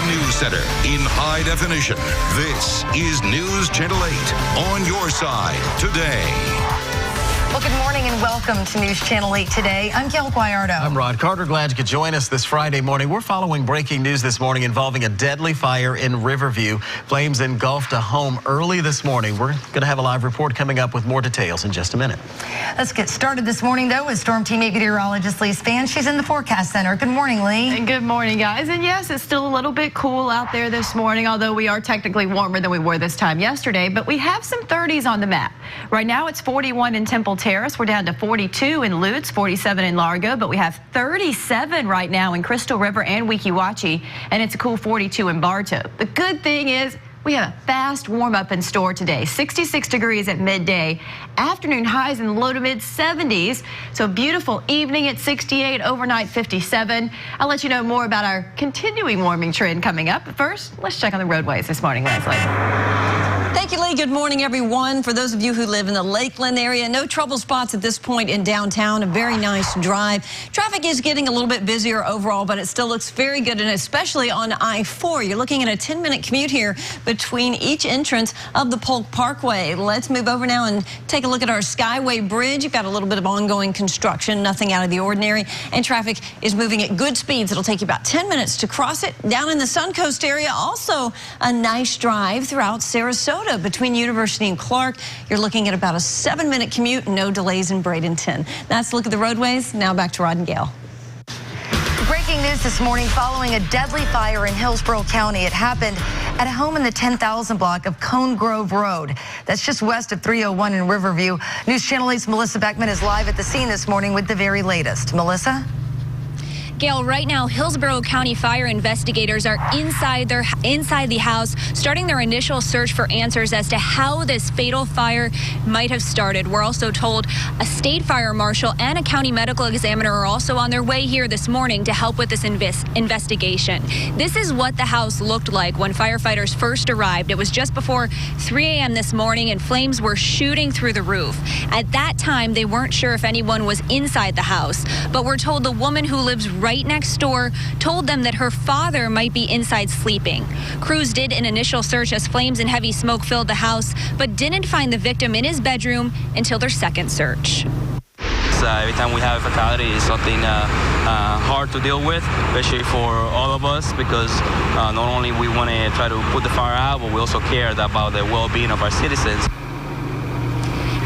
the news center in high definition. This is News Channel 8 on your side today. Well, good morning and welcome to News Channel 8 today. I'm Gail Guayardo. I'm Rod Carter. Glad you could join us this Friday morning. We're following breaking news this morning involving a deadly fire in Riverview. Flames engulfed a home early this morning. We're going to have a live report coming up with more details in just a minute. Let's get started this morning, though, with Storm Team meteorologist Lee Spann. She's in the forecast center. Good morning, Lee. And good morning, guys. And yes, it's still a little bit cool out there this morning, although we are technically warmer than we were this time yesterday. But we have some 30s on the map. Right now, it's 41 in Temple Terrace. We're down to 42 in Lutz, 47 in Largo, but we have 37 right now in Crystal River and Weeki Wachee, and it's a cool 42 in Bartow. The good thing is we have a fast warm-up in store today. 66 degrees at midday, afternoon highs in the low to mid 70s. So beautiful evening at 68, overnight 57. I'll let you know more about our continuing warming trend coming up. But first, let's check on the roadways this morning, Leslie. Thank you, Lee. Good morning, everyone. For those of you who live in the Lakeland area, no trouble spots at this point in downtown. A very nice drive. Traffic is getting a little bit busier overall, but it still looks very good, and especially on I-4. You're looking at a 10-minute commute here between each entrance of the Polk Parkway. Let's move over now and take a look at our Skyway Bridge. You've got a little bit of ongoing construction, nothing out of the ordinary, and traffic is moving at good speeds. It'll take you about 10 minutes to cross it. Down in the Suncoast area, also a nice drive throughout Sarasota. Between University and Clark, you're looking at about a 7-minute commute, no delays in Bradenton. That's a look at the roadways. Now back to Rod and Gail. Breaking news this morning following a deadly fire in Hillsborough County. It happened at a home in the 10,000 block of Cone Grove Road. That's just west of 301 in Riverview. News Channel 8's Melissa Beckman is live at the scene this morning with the very latest. Melissa? Gail, right now, Hillsborough County fire investigators are inside the house, starting their initial search for answers as to how this fatal fire might have started. We're also told a state fire marshal and a county medical examiner are also on their way here this morning to help with this investigation. This is what the house looked like when firefighters first arrived. It was just before 3 a.m. this morning, and flames were shooting through the roof. At that time, they weren't sure if anyone was inside the house, but we're told the woman who lives right next door told them that her father might be inside sleeping. Crews did an initial search as flames and heavy smoke filled the house, but didn't find the victim in his bedroom until their second search. Every time we have a fatality, it's something hard to deal with, especially for all of us, because not only we want to try to put the fire out, but we also care about the well-being of our citizens.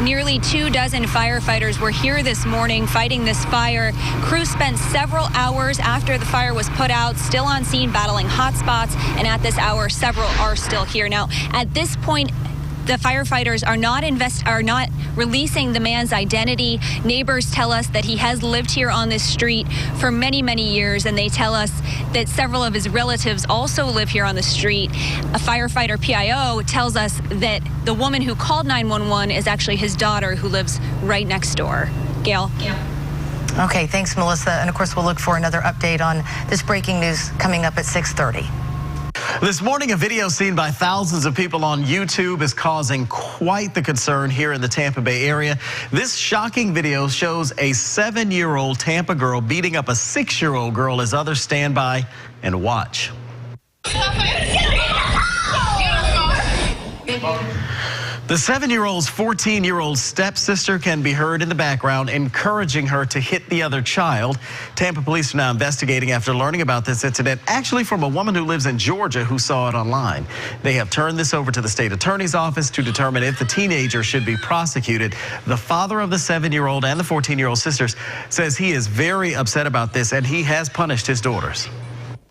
Nearly 24 firefighters were here this morning fighting this fire. Crews spent several hours after the fire was put out, still on scene battling hot spots, and at this hour, several are still here. Now, at this point, the firefighters are not releasing the man's identity. Neighbors tell us that he has lived here on this street for many, many years, and they tell us that several of his relatives also live here on the street. A firefighter PIO tells us that the woman who called 911 is actually his daughter who lives right next door. Gail? Yeah. Okay, thanks, Melissa. And of course, we'll look for another update on this breaking news coming up at 6:30. This morning, a video seen by thousands of people on YouTube is causing quite the concern here in the Tampa Bay area. This shocking video shows a 7-year-old Tampa girl beating up a 6-year-old girl as others stand by and watch. The 7-year-old's 14-year-old stepsister can be heard in the background encouraging her to hit the other child. Tampa police are now investigating after learning about this incident, actually from a woman who lives in Georgia who saw it online. They have turned this over to the state attorney's office to determine if the teenager should be prosecuted. The father of the 7-year-old and the 14-year-old sisters says he is very upset about this and he has punished his daughters.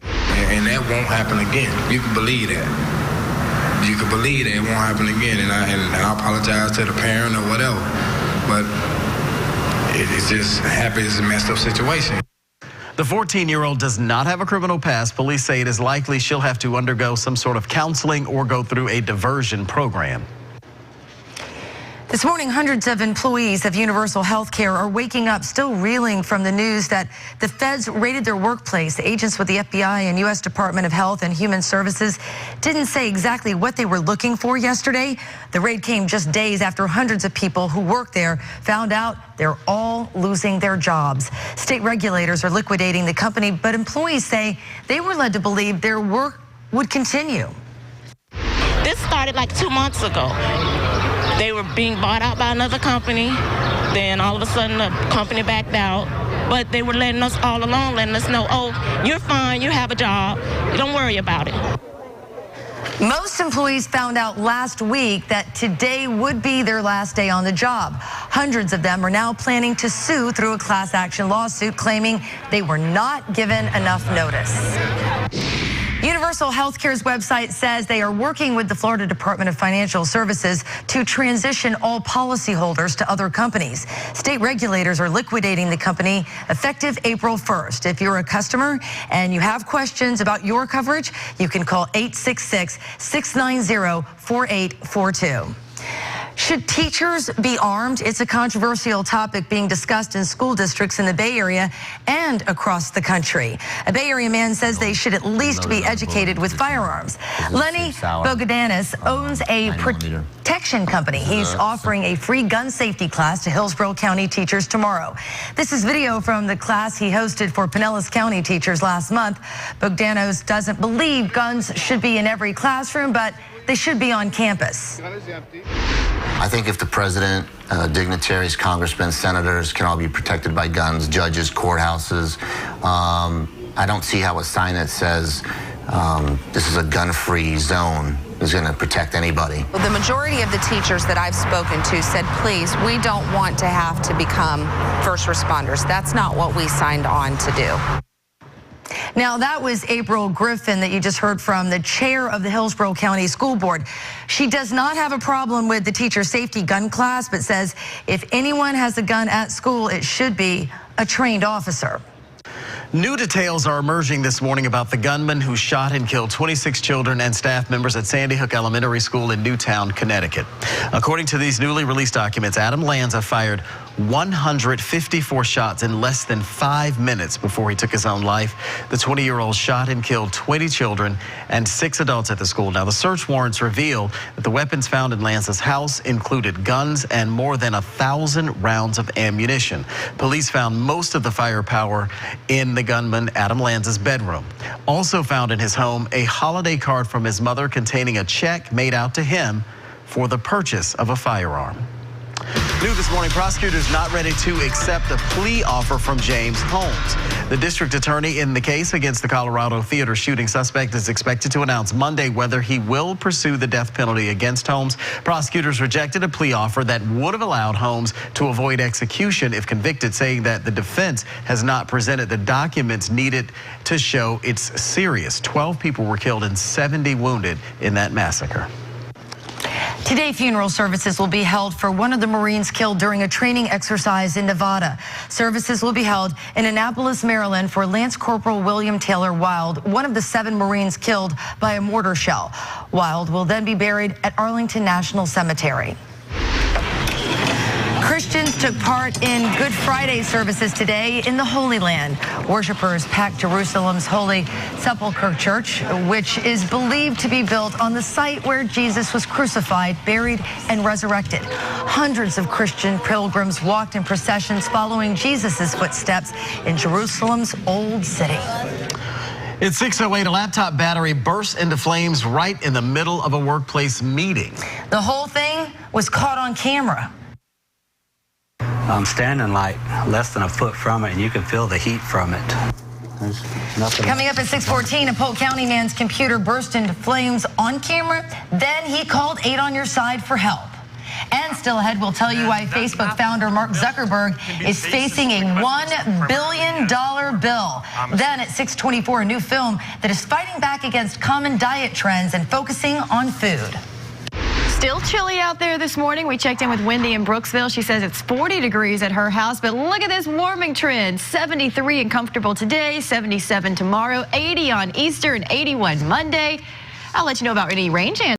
And that won't happen again. You can believe that. You can believe that it won't happen again, and I apologize to the parent or whatever, but it's just happens, a messed up situation. The 14-year-old does not have a criminal past. Police say it is likely she'll have to undergo some sort of counseling or go through a diversion program. This morning, hundreds of employees of Universal Healthcare are waking up still reeling from the news that the feds raided their workplace. Agents with the FBI and U.S. Department of Health and Human Services didn't say exactly what they were looking for yesterday. The raid came just days after hundreds of people who work there found out they're all losing their jobs. State regulators are liquidating the company, but employees say they were led to believe their work would continue. This started like 2 months ago. They were being bought out by another company. Then all of a sudden the company backed out. But they were letting us all alone, letting us know, oh, you're fine, you have a job, don't worry about it. Most employees found out last week that today would be their last day on the job. Hundreds of them are now planning to sue through a class action lawsuit, claiming they were not given enough notice. Universal Healthcare's website says they are working with the Florida Department of Financial Services to transition all policyholders to other companies. State regulators are liquidating the company effective April 1st. If you're a customer and you have questions about your coverage, you can call 866-690-4842. Should teachers be armed? It's a controversial topic being discussed in school districts in the Bay Area and across the country. A Bay Area man says they should at least be educated with firearms. Lenny Bogdanis owns a protection company. He's offering a free gun safety class to Hillsborough County teachers tomorrow. This is video from the class he hosted for Pinellas County teachers last month. Bogdanos doesn't believe guns should be in every classroom, but they should be on campus. I think if the president, dignitaries, congressmen, senators can all be protected by guns, judges, courthouses, I don't see how a sign that says this is a gun-free zone is going to protect anybody. The majority of the teachers that I've spoken to said, please, we don't want to have to become first responders. That's not what we signed on to do. Now, that was April Griffin that you just heard from, the chair of the Hillsborough County School Board. She does not have a problem with the teacher safety gun class, but says if anyone has a gun at school, it should be a trained officer. New details are emerging this morning about the gunman who shot and killed 26 children and staff members at Sandy Hook Elementary School in Newtown, Connecticut. According to these newly released documents, Adam Lanza fired 154 shots in less than 5 minutes before he took his own life. The 20-year-old shot and killed 20 children and 6 adults at the school. Now, the search warrants reveal that the weapons found in Lanza's house included guns and more than 1,000 rounds of ammunition. Police found most of the firepower in the gunman Adam Lanza's bedroom. Also found in his home a holiday card from his mother containing a check made out to him for the purchase of a firearm. New this morning, prosecutors not ready to accept a plea offer from James Holmes. The district attorney in the case against the Colorado theater shooting suspect is expected to announce Monday whether he will pursue the death penalty against Holmes. Prosecutors rejected a plea offer that would have allowed Holmes to avoid execution if convicted, saying that the defense has not presented the documents needed to show it's serious. 12 people were killed and 70 wounded in that massacre. Today, funeral services will be held for one of the Marines killed during a training exercise in Nevada. Services will be held in Annapolis, Maryland for Lance Corporal William Taylor Wild, one of the 7 Marines killed by a mortar shell. Wild will then be buried at Arlington National Cemetery. Christians took part in Good Friday services today in the Holy Land. Worshippers packed Jerusalem's Holy Sepulchre Church, which is believed to be built on the site where Jesus was crucified, buried, and resurrected. Hundreds of Christian pilgrims walked in processions following Jesus' footsteps in Jerusalem's Old City. It's 6:08. A laptop battery burst into flames right in the middle of a workplace meeting. The whole thing was caught on camera. I'm standing like less than a foot from it, and you can feel the heat from it. There's nothing. Coming up at 6:14, a Polk County man's computer burst into flames on camera. Then he called 8 on Your Side for help. And still ahead, we'll tell you why Facebook founder Mark Zuckerberg is facing a $1 billion bill. Then at 6:24, a new film that is fighting back against common diet trends and focusing on food. Still chilly out there this morning. We checked in with Wendy in Brooksville. She says it's 40 degrees at her house, but look at this warming trend. 73 and comfortable today, 77 tomorrow, 80 on Easter, and 81 Monday. I'll let you know about any rain chances.